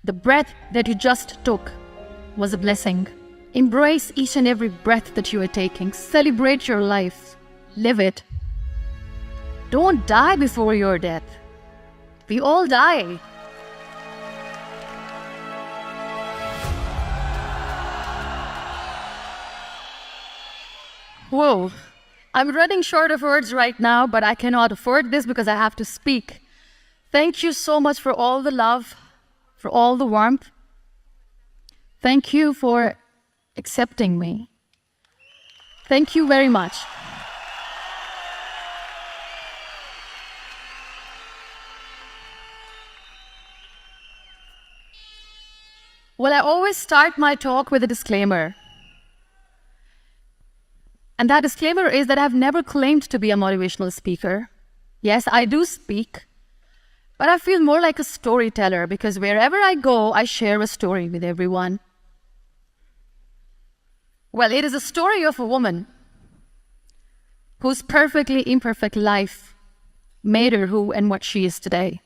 The breath that you just took was a blessing. Embrace each and every breath that you are taking. Celebrate your life. Live it. Don't die before your death. We all die. Whoa, I'm running short of words right now, but I cannot afford this because I have to speak. Thank you so much for all the love, for all the warmth. Thank you for accepting me. Thank you very much. Well, I always start my talk with a disclaimer. And that disclaimer is that I've never claimed to be a motivational speaker. Yes, I do speak, but I feel more like a storyteller because wherever I go, I share a story with everyone. Well, it is a story of a woman whose perfectly imperfect life made her who and what she is today.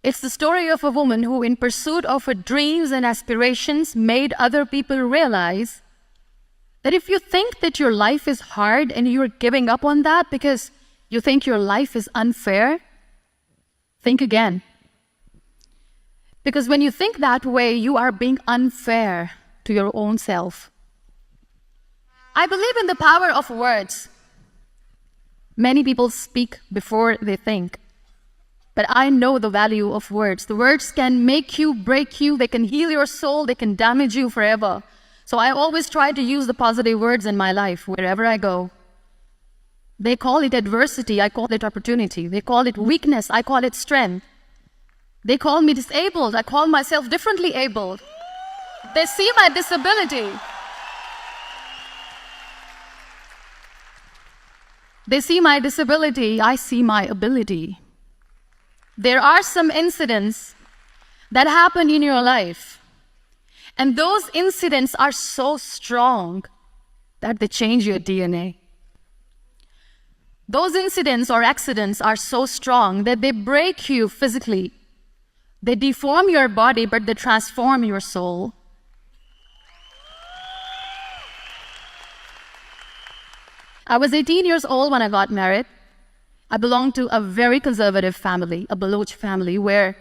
It's the story of a woman who, in pursuit of her dreams and aspirations, made other people realize that if you think that your life is hard and you're giving up on that because you think your life is unfair, think again. Because when you think that way, you are being unfair to your own self. I believe in the power of words. Many people speak before they think. But I know the value of words. The words can make you, break you, they can heal your soul, they can damage you forever. So I always try to use the positive words in my life wherever I go. They call it adversity, I call it opportunity. They call it weakness, I call it strength. They call me disabled, I call myself differently abled. They see my disability. They see my disability, I see my ability. There are some incidents that happen in your life, and those incidents are so strong that they change your DNA. Those incidents or accidents are so strong that they break you physically. They deform your body, but they transform your soul. I was 18 years old when I got married. I belonged to a very conservative family, a Baloch family, where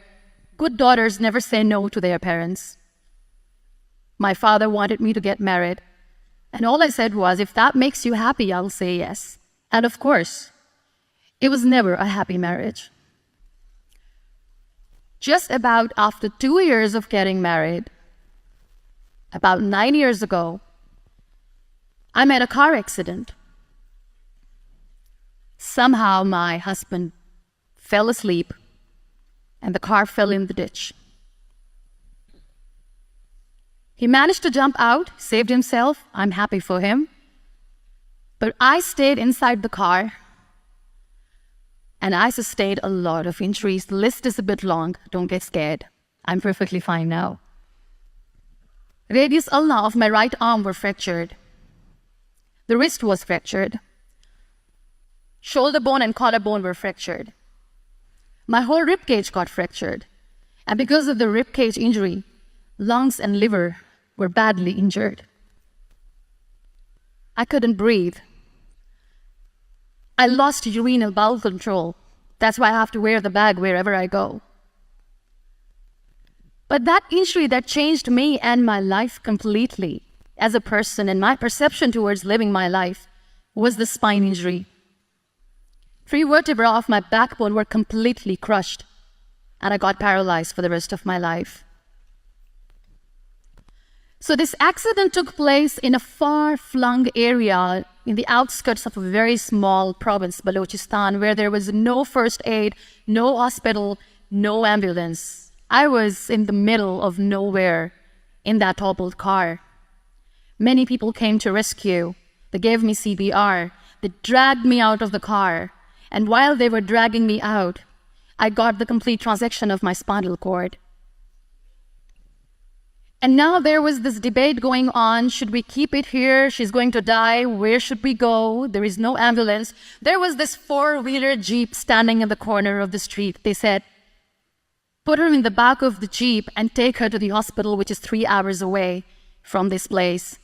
good daughters never say no to their parents. My father wanted me to get married, and all I said was, if that makes you happy, I'll say yes. And of course, it was never a happy marriage. Just about after 2 years of getting married, about 9 years ago, I met a car accident. Somehow my husband fell asleep and the car fell in the ditch. He managed to jump out, saved himself. I'm happy for him. But I stayed inside the car and I sustained a lot of injuries. The list is a bit long. Don't get scared. I'm perfectly fine now. Radius ulna of my right arm were fractured. The wrist was fractured. Shoulder bone and collarbone were fractured. My whole rib cage got fractured. And because of the rib cage injury, lungs and liver were badly injured. I couldn't breathe. I lost urinary bowel control. That's why I have to wear the bag wherever I go. But that injury that changed me and my life completely as a person and my perception towards living my life was the spine injury. 3 vertebrae of my backbone were completely crushed, and I got paralyzed for the rest of my life. So this accident took place in a far-flung area in the outskirts of a very small province, Balochistan, where there was no first aid, no hospital, no ambulance. I was in the middle of nowhere in that toppled car. Many people came to rescue. They gave me CPR. They dragged me out of the car. And while they were dragging me out, I got the complete transection of my spinal cord. And now there was this debate going on. Should we keep it here? She's going to die. Where should we go? There is no ambulance. There was this 4-wheeler Jeep standing in the corner of the street. They said, put her in the back of the Jeep, and take her to the hospital, which is 3 hours away from this place.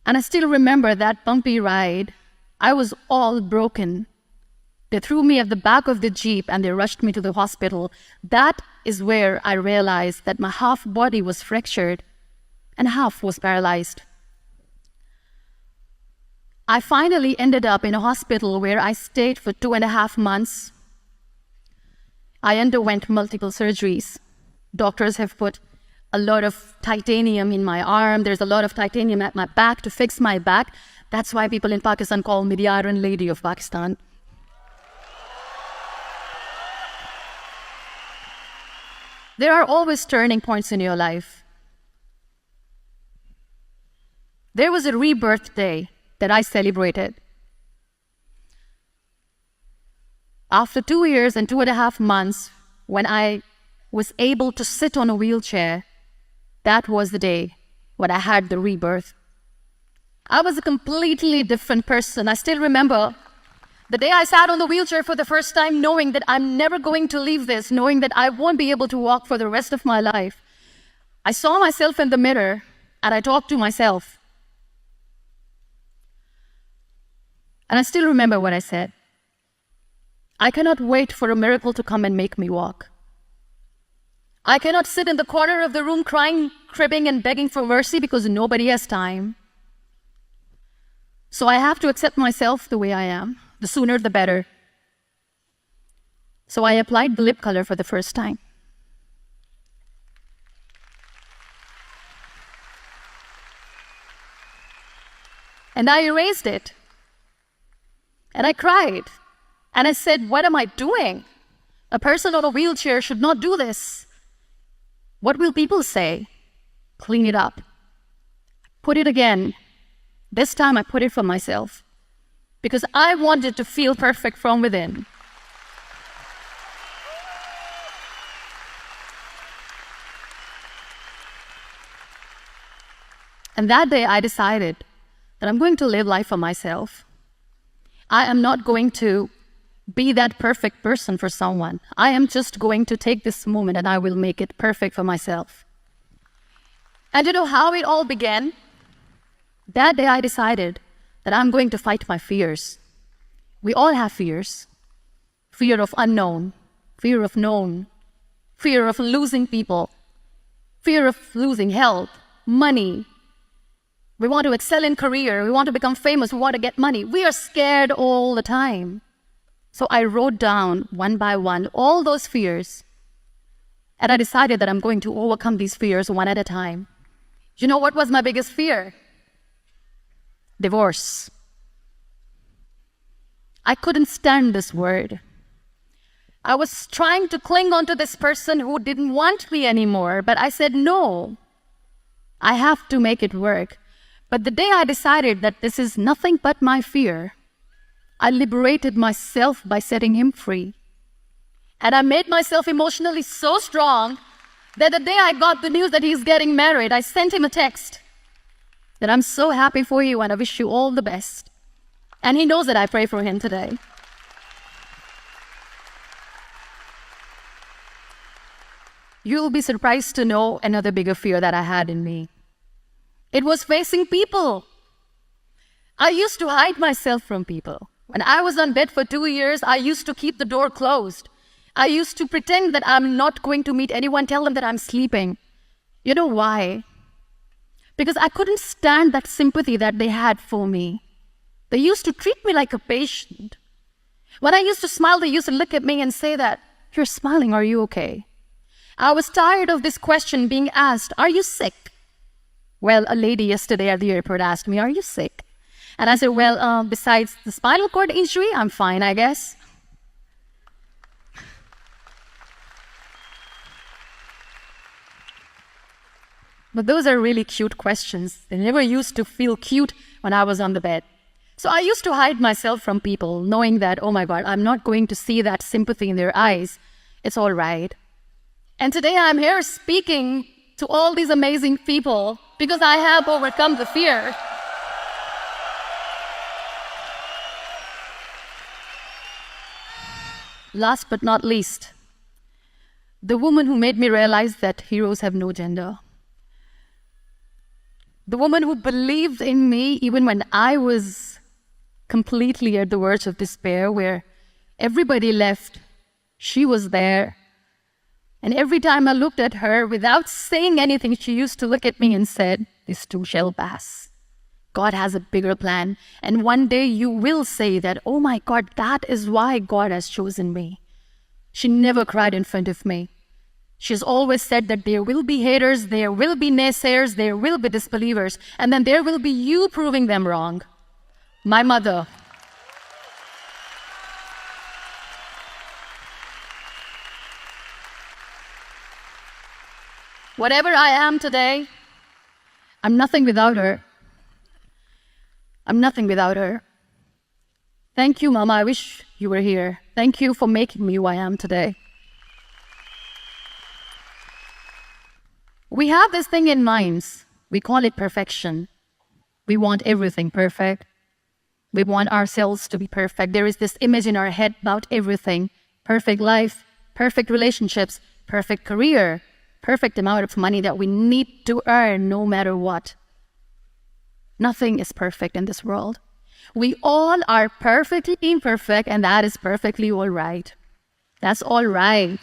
And I still remember that bumpy ride. I was all broken. They threw me at the back of the Jeep and they rushed me to the hospital. That is where I realized that my half body was fractured and half was paralyzed. I finally ended up in a hospital where I stayed for 2.5 months. I underwent multiple surgeries. Doctors have put a lot of titanium in my arm. There's a lot of titanium at my back to fix my back. That's why people in Pakistan call me the Iron Lady of Pakistan. There are always turning points in your life. There was a rebirth day that I celebrated. After 2 years and 2.5 months, when I was able to sit on a wheelchair, that was the day when I had the rebirth. I was a completely different person. I still remember the day I sat on the wheelchair for the first time, knowing that I'm never going to leave this, knowing that I won't be able to walk for the rest of my life. I saw myself in the mirror and I talked to myself. And I still remember what I said. I cannot wait for a miracle to come and make me walk. I cannot sit in the corner of the room crying, cribbing, and begging for mercy because nobody has time. So I have to accept myself the way I am. The sooner, the better. So I applied the lip color for the first time. And I erased it. And I cried. And I said, what am I doing? A person on a wheelchair should not do this. What will people say? Clean it up. Put it again. This time I put it for myself. Because I wanted to feel perfect from within. And that day I decided that I'm going to live life for myself. I am not going to be that perfect person for someone. I am just going to take this moment and I will make it perfect for myself. And you know how it all began? That day I decided that I'm going to fight my fears. We all have fears. Fear of unknown, fear of known, fear of losing people, fear of losing health, money. We want to excel in career, we want to become famous, we want to get money. We are scared all the time. So I wrote down one by one all those fears. And I decided that I'm going to overcome these fears one at a time. You know what was my biggest fear? Divorce. I couldn't stand this word. I was trying to cling on to this person who didn't want me anymore, but I said, no, I have to make it work. But the day I decided that this is nothing but my fear, I liberated myself by setting him free. And I made myself emotionally so strong that the day I got the news that he's getting married, I sent him a text that I'm so happy for you and I wish you all the best. And he knows that I pray for him today. You'll be surprised to know another bigger fear that I had in me. It was facing people. I used to hide myself from people. When I was on bed for 2 years, I used to keep the door closed. I used to pretend that I'm not going to meet anyone, tell them that I'm sleeping. You know why? Because I couldn't stand that sympathy that they had for me. They used to treat me like a patient. When I used to smile, they used to look at me and say that, you're smiling, are you okay? I was tired of this question being asked, are you sick? Well, a lady yesterday at the airport asked me, are you sick? And I said, well, besides the spinal cord injury, I'm fine, I guess. But those are really cute questions. They never used to feel cute when I was on the bed. So I used to hide myself from people, knowing that, oh my God, I'm not going to see that sympathy in their eyes. It's all right. And today I'm here speaking to all these amazing people because I have overcome the fear. Last but not least, The woman who made me realize that heroes have no gender. The woman who believed in me even when I was completely at the verge of despair, where everybody left, she was there. And every time I looked at her, without saying anything, she used to look at me and said, "This too shall pass. God has a bigger plan. And one day you will say that, oh my God, that is why God has chosen me." She never cried in front of me. She's always said that there will be haters, there will be naysayers, there will be disbelievers, and then there will be you proving them wrong. My mother. Whatever I am today, I'm nothing without her. I'm nothing without her. Thank you, Mama. I wish you were here. Thank you for making me who I am today. We have this thing in minds. We call it perfection. We want everything perfect. We want ourselves to be perfect. There is this image in our head about everything. Perfect life, perfect relationships, perfect career, perfect amount of money that we need to earn no matter what. Nothing is perfect in this world. We all are perfectly imperfect, and that is perfectly all right. That's all right.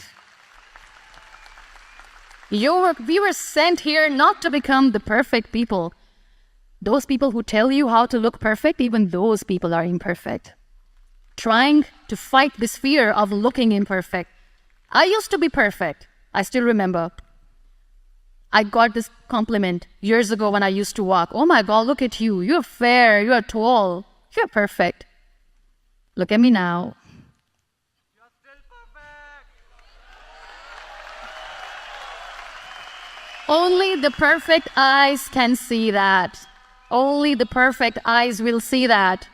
We were sent here not to become the perfect people. Those people who tell you how to look perfect, even those people are imperfect. Trying to fight this fear of looking imperfect. I used to be perfect. I still remember. I got this compliment years ago when I used to walk. "Oh my God, look at you. You're fair, you're tall, you're perfect." Look at me now. You're still perfect. Only the perfect eyes can see that. Only the perfect eyes will see that.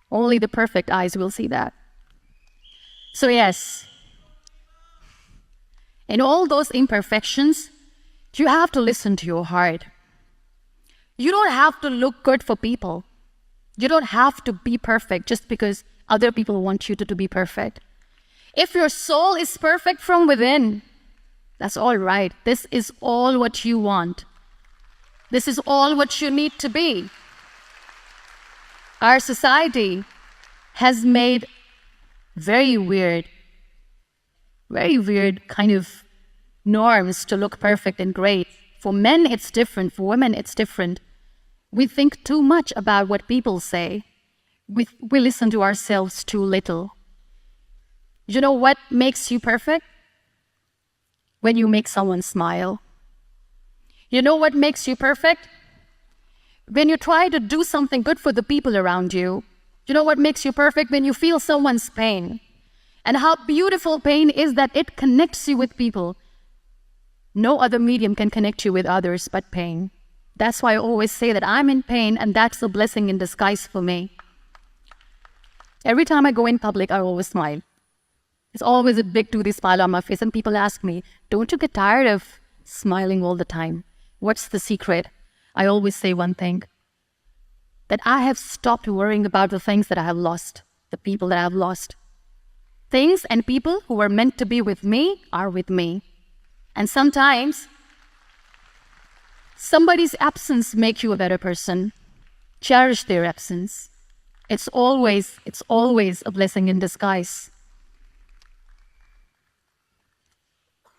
Only the perfect eyes will see that. So yes, in all those imperfections, you have to listen to your heart. You don't have to look good for people. You don't have to be perfect just because other people want you to be perfect. If your soul is perfect from within, that's all right. This is all what you want. This is all what you need to be. Our society has made very weird kind of norms to look perfect and great. For men, it's different. For women, it's different. We think too much about what people say. We listen to ourselves too little. You know what makes you perfect? When you make someone smile. You know what makes you perfect? When you try to do something good for the people around you. You know what makes you perfect? When you feel someone's pain. And how beautiful pain is that it connects you with people. No other medium can connect you with others but pain. That's why I always say that I'm in pain, and that's a blessing in disguise for me. Every time I go in public, I always smile. It's always a big toothy smile on my face, and people ask me, "Don't you get tired of smiling all the time? What's the secret?" I always say one thing, that I have stopped worrying about the things that I have lost, the people that I have lost. Things and people who were meant to be with me are with me. And sometimes, somebody's absence makes you a better person. Cherish their absence. It's always a blessing in disguise.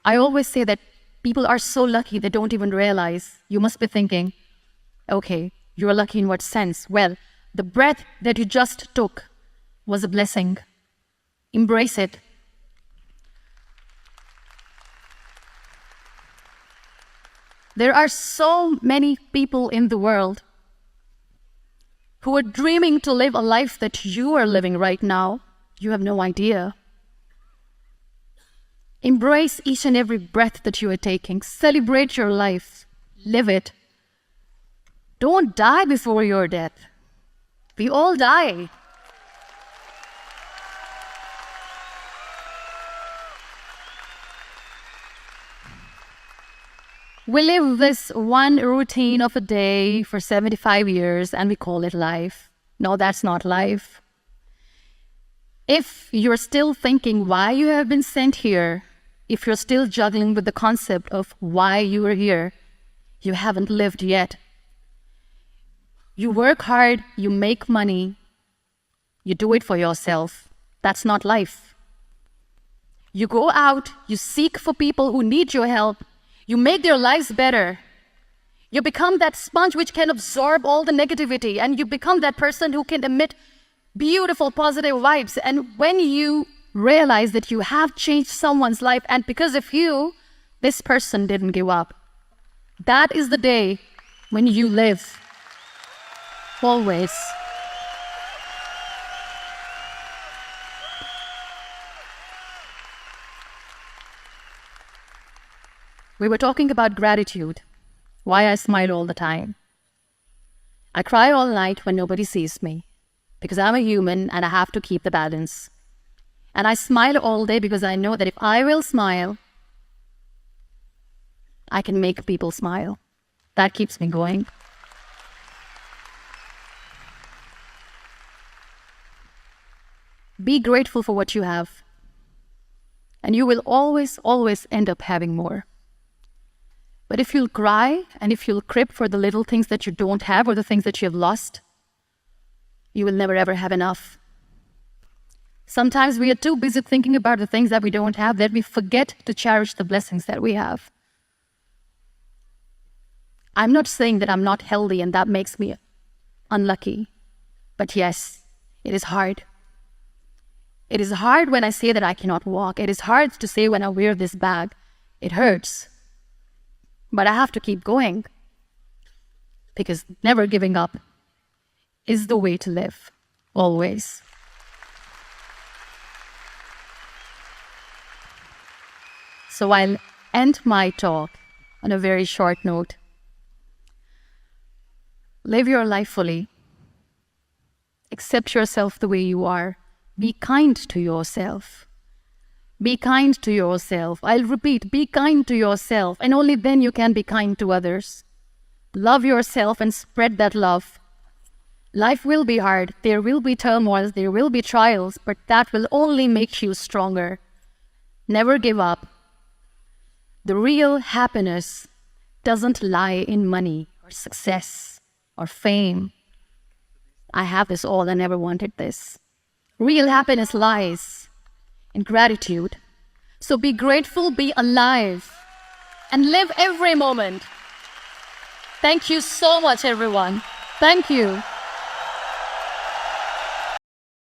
I always say that people are so lucky they don't even realize. You must be thinking, okay, you're lucky in what sense? Well, the breath that you just took was a blessing. Embrace it. There are so many people in the world who are dreaming to live a life that you are living right now. You have no idea. Embrace each and every breath that you are taking. Celebrate your life. Live it. Don't die before your death. We all die. We live this one routine of a day for 75 years and we call it life. No, that's not life. If you're still thinking why you have been sent here, if you're still juggling with the concept of why you are here, you haven't lived yet. You work hard, you make money, you do it for yourself. That's not life. You go out, you seek for people who need your help, you make their lives better. You become that sponge which can absorb all the negativity, and you become that person who can emit beautiful, positive vibes. And when you realize that you have changed someone's life, and because of you, this person didn't give up, that is the day when you live. Always. We were talking about gratitude, why I smile all the time. I cry all night when nobody sees me, because I'm a human and I have to keep the balance. And I smile all day because I know that if I will smile, I can make people smile. That keeps me going. Be grateful for what you have, and you will always, always end up having more. But if you'll cry and if you'll crib for the little things that you don't have or the things that you have lost, you will never ever have enough. Sometimes we are too busy thinking about the things that we don't have that we forget to cherish the blessings that we have. I'm not saying that I'm not healthy and that makes me unlucky. But yes, it is hard. It is hard when I say that I cannot walk. It is hard to say when I wear this bag. It hurts. But I have to keep going. Because never giving up is the way to live. Always. So I'll end my talk on a very short note. Live your life fully. Accept yourself the way you are. Be kind to yourself. Be kind to yourself. I'll repeat, be kind to yourself, and only then you can be kind to others. Love yourself and spread that love. Life will be hard. There will be turmoils. There will be trials, but that will only make you stronger. Never give up. The real happiness doesn't lie in money or success or fame. I have this all. I never wanted this. Real happiness lies in gratitude. So be grateful, be alive, and live every moment. Thank you so much, everyone. Thank you.